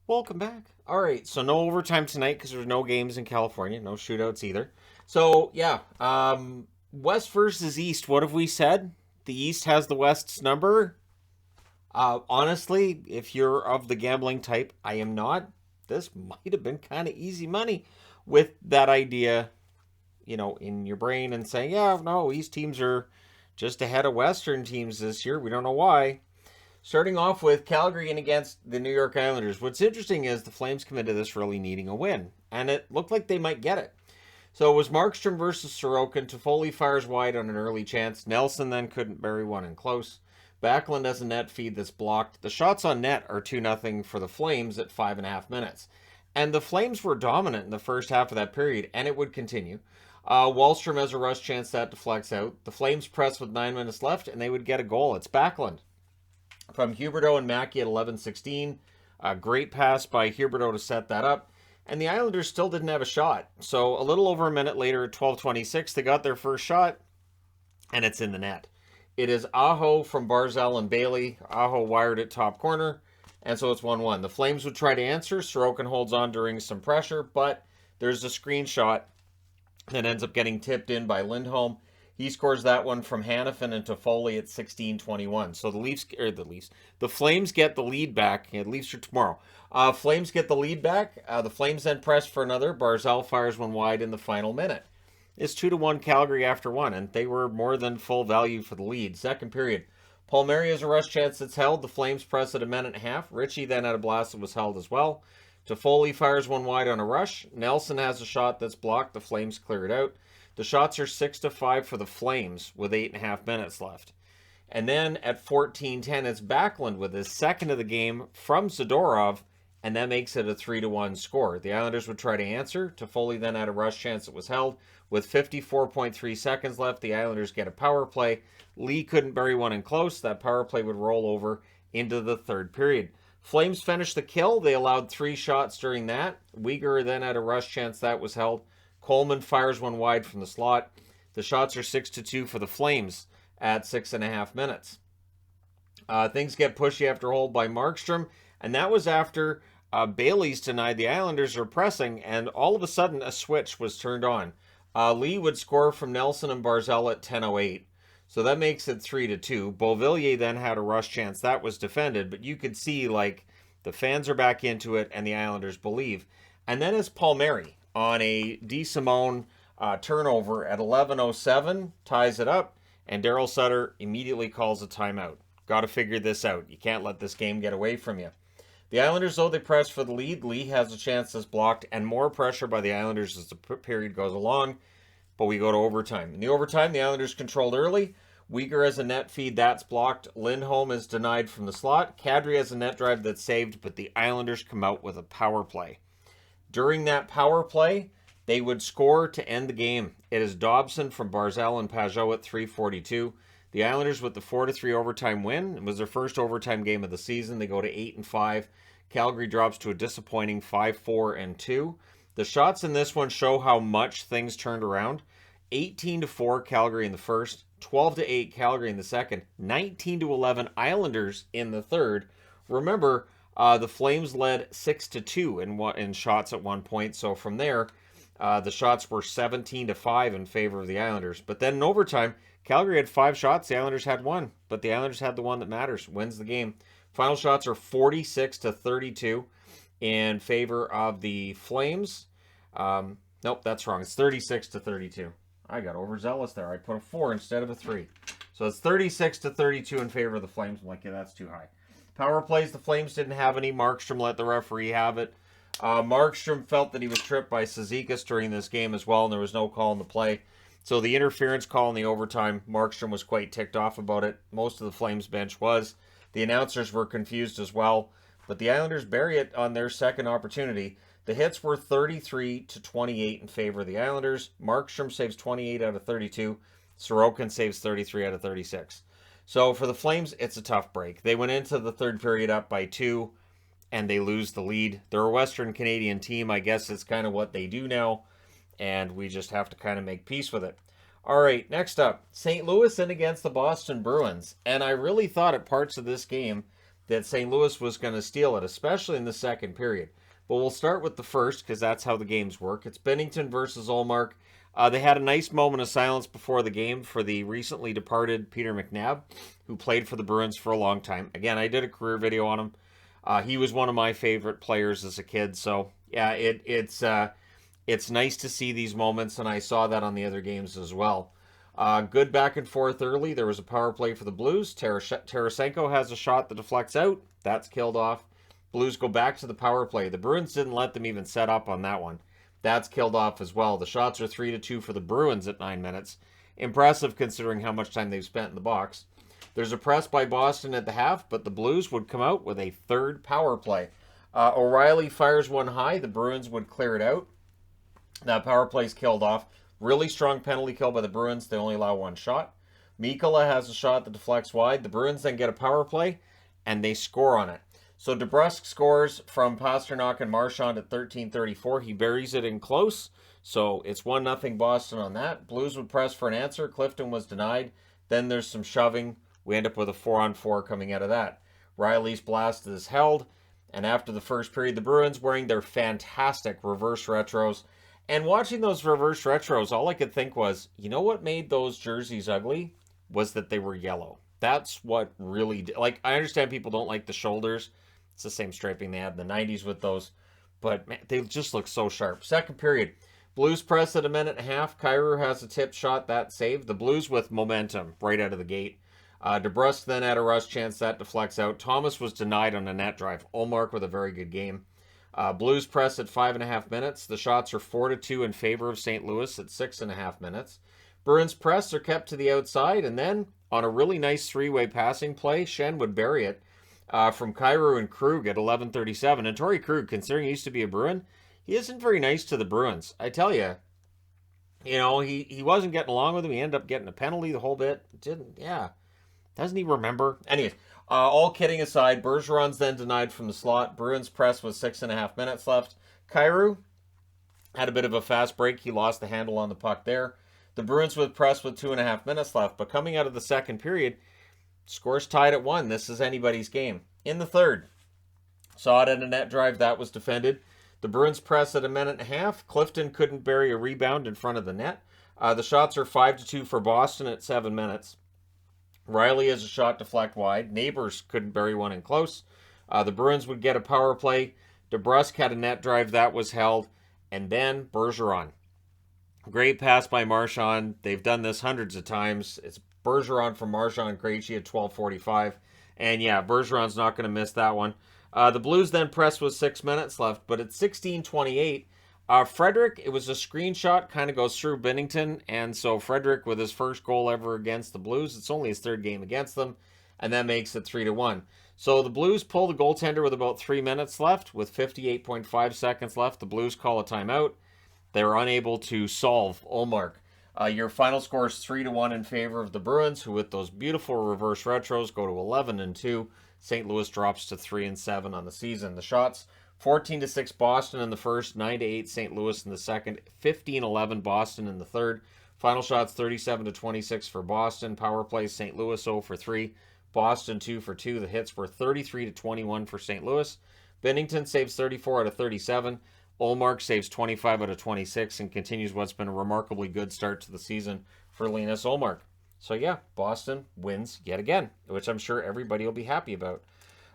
Welcome back. All right, so no overtime tonight because there's no games in California, no shootouts either. So yeah, West versus East. What have we said? The East has the West's number. Honestly, if you're of the gambling type, I am not. This might have been kind of easy money with that idea, in your brain and saying, yeah, no, East teams are just ahead of Western teams this year. We don't know why. Starting off with Calgary and against the New York Islanders. What's interesting is the Flames come into this really needing a win, and it looked like they might get it. So it was Markstrom versus Sorokin. Toffoli fires wide on an early chance. Nelson then couldn't bury one in close. Backlund has a net feed that's blocked. The shots on net are 2-0 for the Flames at 5.5 minutes. And the Flames were dominant in the first half of that period, and it would continue. Wallstrom has a rush chance that deflects out. The Flames press with 9 minutes left, and they would get a goal. It's Backlund from Huberdeau and Mackey at 11:16. A great pass by Huberdeau to set that up. And the Islanders still didn't have a shot. So a little over a minute later at 12:26, they got their first shot, and it's in the net. It is Aho from Barzal and Bailey. Aho wired it top corner, and so it's 1-1. The Flames would try to answer. Sorokin holds on during some pressure, but there's a screenshot that ends up getting tipped in by Lindholm. He scores that one from Hannafin and Toffoli at 16:21. So the Flames get the lead back. At Leafs for tomorrow. Flames get the lead back. The Flames then press for another. Barzal fires one wide in the final minute. It's 2-1 Calgary after one, and they were more than full value for the lead. Second period. Palmieri has a rush chance that's held. The Flames press at a minute and a half. Ritchie then had a blast that was held as well. Toffoli fires one wide on a rush. Nelson has a shot that's blocked. The Flames clear it out. The shots are 6-5 for the Flames with 8.5 minutes left. And then at 14:10, it's Backlund with his second of the game from Zadorov, and that makes it a 3-1 score. The Islanders would try to answer. Toffoli then had a rush chance that was held. With 54.3 seconds left, the Islanders get a power play. Lee couldn't bury one in close. That power play would roll over into the third period. Flames finished the kill. They allowed 3 shots during that. Uyghur then had a rush chance that was held. Coleman fires one wide from the slot. The shots are 6-2 for the Flames at 6.5 minutes. Things get pushy after hold by Markstrom, and that was after Bailey's denied. The Islanders are pressing, and all of a sudden a switch was turned on. Lee would score from Nelson and Barzal at 10:08. So that makes it 3-2. Beauvillier then had a rush chance. That was defended, but you could see, the fans are back into it, and the Islanders believe. And then it's Palmieri on a DeSimone turnover at 11:07, ties it up, and Daryl Sutter immediately calls a timeout. Got to figure this out. You can't let this game get away from you. The Islanders, though, they press for the lead. Lee has a chance that's blocked, and more pressure by the Islanders as the period goes along. But we go to overtime. In the overtime, the Islanders controlled early. Uyghur has a net feed that's blocked. Lindholm is denied from the slot. Kadri has a net drive that's saved, but the Islanders come out with a power play. During that power play, they would score to end the game. It is Dobson from Barzal and Pajot at 3:42. The Islanders with the 4-3 overtime win. It was their first overtime game of the season. They go to 8-5. Calgary drops to a disappointing 5-4-2. The shots in this one show how much things turned around. 18-4 Calgary in the first, 12-8 Calgary in the second, 19-11 Islanders in the third. Remember, the Flames led 6-2 in shots at one point. So from there, the shots were 17-5 in favor of the Islanders. But then in overtime, Calgary had 5 shots. The Islanders had 1. But the Islanders had the one that matters, wins the game. Final shots are 46-32 in favor of the Flames. Nope, that's wrong. It's 36-32. I got overzealous there. I put a 4 instead of a 3. So it's 36-32 in favor of the Flames. I'm like, yeah, that's too high. Power plays, the Flames didn't have any. Markstrom let the referee have it. Markstrom felt that he was tripped by Cizikas during this game as well, and there was no call in the play. So the interference call in the overtime, Markstrom was quite ticked off about it. Most of the Flames bench was. The announcers were confused as well. But the Islanders bury it on their second opportunity. The hits were 33-28 in favor of the Islanders. Markstrom saves 28 out of 32. Sorokin saves 33 out of 36. So for the Flames, it's a tough break. They went into the third period up by 2, and they lose the lead. They're a Western Canadian team. I guess it's kind of what they do now, and we just have to kind of make peace with it. All right, next up, St. Louis in against the Boston Bruins. And I really thought at parts of this game that St. Louis was going to steal it, especially in the second period. But we'll start with the first because that's how the games work. It's Binnington versus Ullmark. They had a nice moment of silence before the game for the recently departed Peter McNabb, who played for the Bruins for a long time. Again, I did a career video on him. He was one of my favorite players as a kid. So, yeah, it's nice to see these moments, and I saw that on the other games as well. Good back and forth early. There was a power play for the Blues. Tarasenko has a shot that deflects out. That's killed off. Blues go back to the power play. The Bruins didn't let them even set up on that one. That's killed off as well. The shots are 3-2 for the Bruins at 9 minutes. Impressive considering how much time they've spent in the box. There's a press by Boston at the half, but the Blues would come out with a third power play. O'Reilly fires one high. The Bruins would clear it out. That power play's killed off. Really strong penalty kill by the Bruins. They only allow one shot. Mikkola has a shot that deflects wide. The Bruins then get a power play, and they score on it. So DeBrusk scores from Pasternak and Marchand at 13:34. He buries it in close. So it's 1-0 Boston on that. Blues would press for an answer. Clifton was denied. Then there's some shoving. We end up with a 4-on-4 coming out of that. Riley's blast is held. And after the first period, the Bruins wearing their fantastic reverse retros. And watching those reverse retros, all I could think was, you know what made those jerseys ugly? Was that they were yellow. That's what really did. Like, I understand people don't like the shoulders. It's the same striping they had in the 90s with those. But, man, they just look so sharp. Second period. Blues press at 1.5 minutes. Kyrou has a tip shot. That saved. The Blues with momentum right out of the gate. DeBrusk then had a rush chance. That deflects out. Thomas was denied on a net drive. Ullmark with a very good game. Blues press at 5.5 minutes. The shots are 4-2 in favor of St. Louis at 6.5 minutes. Bruins press are kept to the outside. And then on a really nice three-way passing play, Shen would bury it. From Kyrou and Krug at 11:37. And Torrey Krug, considering he used to be a Bruin, he isn't very nice to the Bruins. I tell you, he wasn't getting along with him. He ended up getting a penalty the whole bit. Doesn't he remember? Anyways, all kidding aside, Bergeron's then denied from the slot. Bruins press with 6.5 minutes left. Kyrou had a bit of a fast break. He lost the handle on the puck there. The Bruins would press with 2.5 minutes left. But coming out of the second period, scores tied at 1. This is anybody's game. In the third, saw it at a net drive. That was defended. The Bruins press at 1.5 minutes. Clifton couldn't bury a rebound in front of the net. The shots are 5-2 for Boston at 7 minutes. Riley has a shot deflect wide. Neighbors couldn't bury one in close. The Bruins would get a power play. DeBrusk had a net drive. That was held. And then Bergeron. Great pass by Marchand. They've done this hundreds of times. It's Bergeron from Marchand Krejci at 12:45. And yeah, Bergeron's not going to miss that one. The Blues then press with 6 minutes left, but at 16:28, Frederick, it was a screenshot, kind of goes through Binnington, and so Frederick with his first goal ever against the Blues, it's only his third game against them, and that makes it 3-1. So the Blues pull the goaltender with about 3 minutes left, with 58.5 seconds left. The Blues call a timeout. They were unable to solve Ullmark. Your final score is 3-1 in favor of the Bruins, who with those beautiful reverse retros go to 11-2. St. Louis drops to 3-7 on the season. The shots, 14-6 Boston in the first, 9-8 St. Louis in the second, 15-11 Boston in the third. Final shots, 37-26 for Boston. Power plays, St. Louis 0 for 3. Boston 2 for 2. The hits were 33-21 for St. Louis. Binnington saves 34 out of 37. Ullmark saves 25 out of 26 and continues what's been a remarkably good start to the season for Linus Ullmark. So yeah, Boston wins yet again, which I'm sure everybody will be happy about.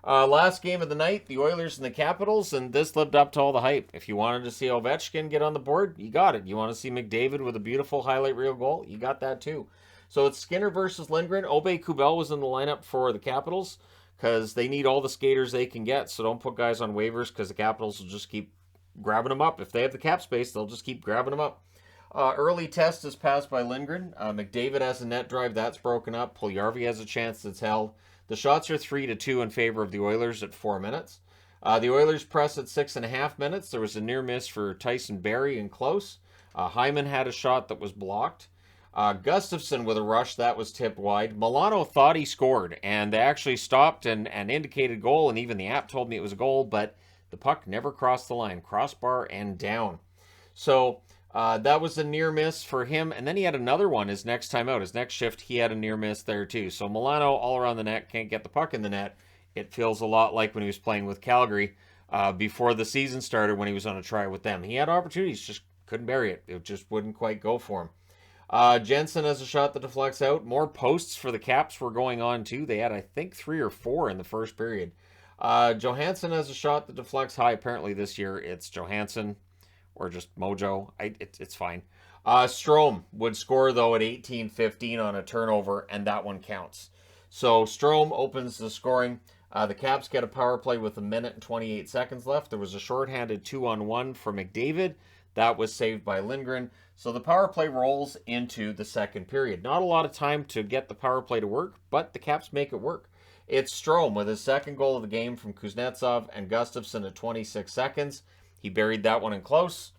Last game of the night, the Oilers and the Capitals, and this lived up to all the hype. If you wanted to see Ovechkin get on the board, you got it. You want to see McDavid with a beautiful highlight reel goal, you got that too. So it's Skinner versus Lindgren. Obe-Kubel was in the lineup for the Capitals because they need all the skaters they can get, so don't put guys on waivers because the Capitals will just keep grabbing them up. If they have the cap space, they'll just keep grabbing them up. Early test is passed by Lindgren. McDavid has a net drive. That's broken up. Puljujarvi has a chance that's held. The shots are 3-2 in favor of the Oilers at 4 minutes. The Oilers press at 6.5 minutes. There was a near miss for Tyson Barrie in close. Hyman had a shot that was blocked. Gustafsson with a rush. That was tipped wide. Milano thought he scored, and they actually stopped and indicated goal, and even the app told me it was a goal, but the puck never crossed the line. Crossbar and down. So that was a near miss for him. And then he had another one his next time out. His next shift, he had a near miss there too. So Milano all around the net, can't get the puck in the net. It feels a lot like when he was playing with Calgary before the season started when he was on a try with them. He had opportunities, just couldn't bury it. It just wouldn't quite go for him. Jensen has a shot that deflects out. More posts for the Caps were going on too. They had, I think, 3 or 4 in the first period. Johansson has a shot that deflects high. Apparently this year it's Johansson or just Mojo. It's fine. Strome would score, though, at 18-15 on a turnover, and that one counts. So Strome opens the scoring. The Caps get a power play with 1 minute and 28 seconds left. There was a shorthanded 2-on-1 for McDavid. That was saved by Lindgren. So the power play rolls into the second period. Not a lot of time to get the power play to work, but the Caps make it work. It's Strome with his second goal of the game from Kuznetsov and Gustafsson at 26 seconds. He buried that one in close.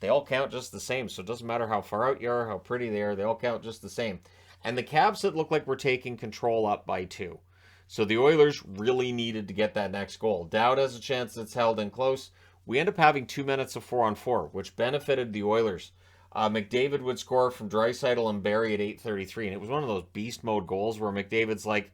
They all count just the same, so it doesn't matter how far out you are, how pretty they are, they all count just the same. And the Caps, it looked like we're taking control up by 2. So the Oilers really needed to get that next goal. Dowd has a chance that's held in close. We end up having 2 minutes of 4-on-4, which benefited the Oilers. McDavid would score from Draisaitl and Barrie at 8:33, and it was one of those beast mode goals where McDavid's like,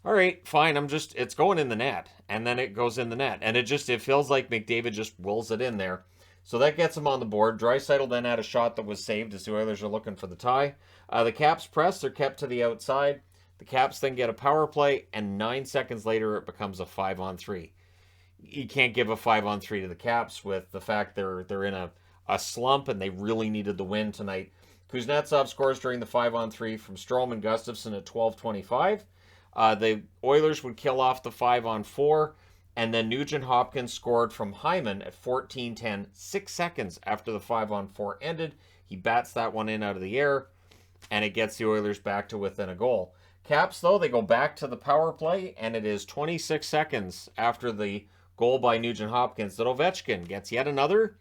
all right, fine, it's going in the net. And then it goes in the net. And it feels like McDavid just wills it in there. So that gets him on the board. Draisaitl then had a shot that was saved as the Oilers are looking for the tie. The Caps press. They're kept to the outside. The Caps then get a power play, and 9 seconds later it becomes a 5-on-3. You can't give a 5-on-3 to the Caps with the fact they're in a slump and they really needed the win tonight. Kuznetsov scores during the 5-on-3 from Strome and Gustafsson at 12:25. The Oilers would kill off the 5-on-4. And then Nugent Hopkins scored from Hyman at 14:10, 6 seconds after the 5-on-4 ended. He bats that one in out of the air, and it gets the Oilers back to within a goal. Caps, though, they go back to the power play, and it is 26 seconds after the goal by Nugent Hopkins that Ovechkin gets yet another.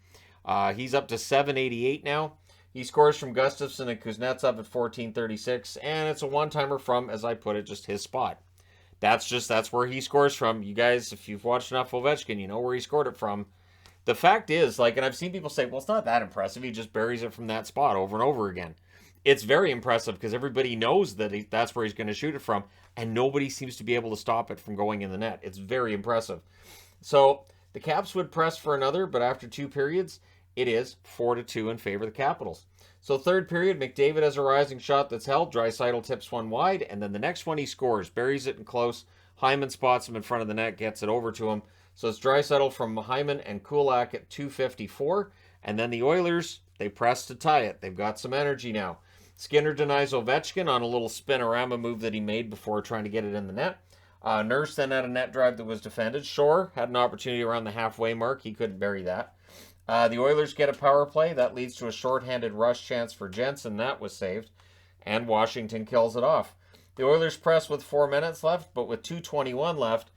He's up to 788 now. He scores from Gustafsson and Kuznetsov at 14:36, and it's a one-timer from, as I put it, just his spot. That's where he scores from. You guys, if you've watched enough Ovechkin, you know where he scored it from. The fact is, and I've seen people say, well, it's not that impressive. He just buries it from that spot over and over again. It's very impressive because everybody knows that that's where he's going to shoot it from, and nobody seems to be able to stop it from going in the net. It's very impressive. So the Caps would press for another, but after 2 periods, it is 4-2 in favor of the Capitals. So third period, McDavid has a rising shot that's held. Draisaitl tips one wide, and then the next one he scores, buries it in close. Hyman spots him in front of the net, gets it over to him. So it's Draisaitl from Hyman and Kulak at 2:54, and then the Oilers, they press to tie it. They've got some energy now. Skinner denies Ovechkin on a little spinorama move that he made before trying to get it in the net. Nurse then had a net drive that was defended. Shore had an opportunity around the halfway mark. He couldn't bury that. The Oilers get a power play. That leads to a shorthanded rush chance for Jensen. That was saved. And Washington kills it off. The Oilers press with 4 minutes left, but with 2:21 left,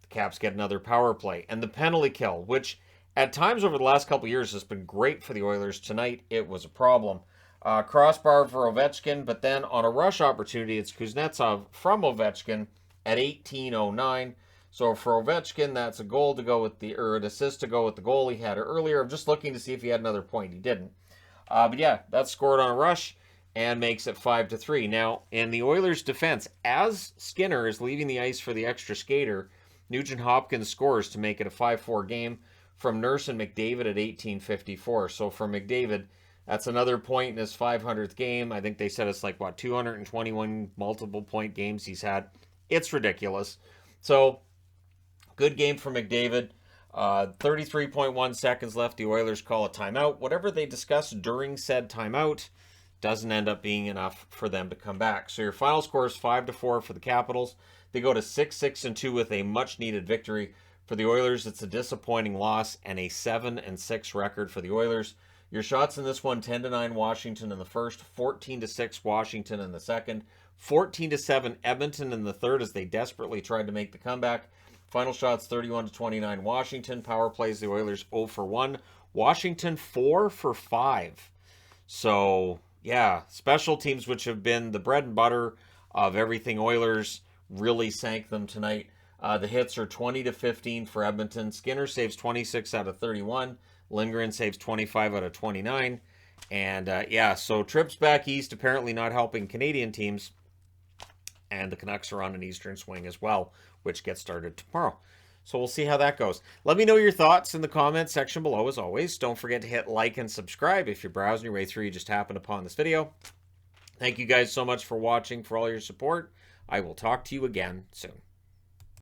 the Caps get another power play. And the penalty kill, which at times over the last couple of years has been great for the Oilers. Tonight, it was a problem. Crossbar for Ovechkin, but then on a rush opportunity, it's Kuznetsov from Ovechkin at 18:09. So for Ovechkin, that's a goal to go with an assist to go with the goal he had earlier. I'm just looking to see if he had another point. He didn't. But yeah, that's scored on a rush and makes it 5-3. Now, in the Oilers' defense, as Skinner is leaving the ice for the extra skater, Nugent Hopkins scores to make it a 5-4 game from Nurse and McDavid at 18:54. So for McDavid, that's another point in his 500th game. I think they said it's 221 multiple point games he's had. It's ridiculous. So good game for McDavid. 33.1 seconds left. The Oilers call a timeout. Whatever they discussed during said timeout doesn't end up being enough for them to come back. So your final score is 5-4 for the Capitals. They go to 6-6-2 with a much-needed victory. For the Oilers, it's a disappointing loss and a 7-6 record for the Oilers. Your shots in this one, 10-9 Washington in the first, 14-6 Washington in the second, 14-7 Edmonton in the third as they desperately tried to make the comeback. Final shots 31-29 Washington. Power plays the Oilers 0 for 1. Washington 4 for 5. So, yeah, special teams, which have been the bread and butter of everything Oilers, really sank them tonight. The hits are 20-15 for Edmonton. Skinner saves 26 out of 31. Lindgren saves 25 out of 29. And, so trips back east apparently not helping Canadian teams. And the Canucks are on an Eastern swing as well, which gets started tomorrow. So we'll see how that goes. Let me know your thoughts in the comments section below as always. Don't forget to hit like and subscribe if you're browsing your way through, you just happened upon this video. Thank you guys so much for watching, for all your support. I will talk to you again soon.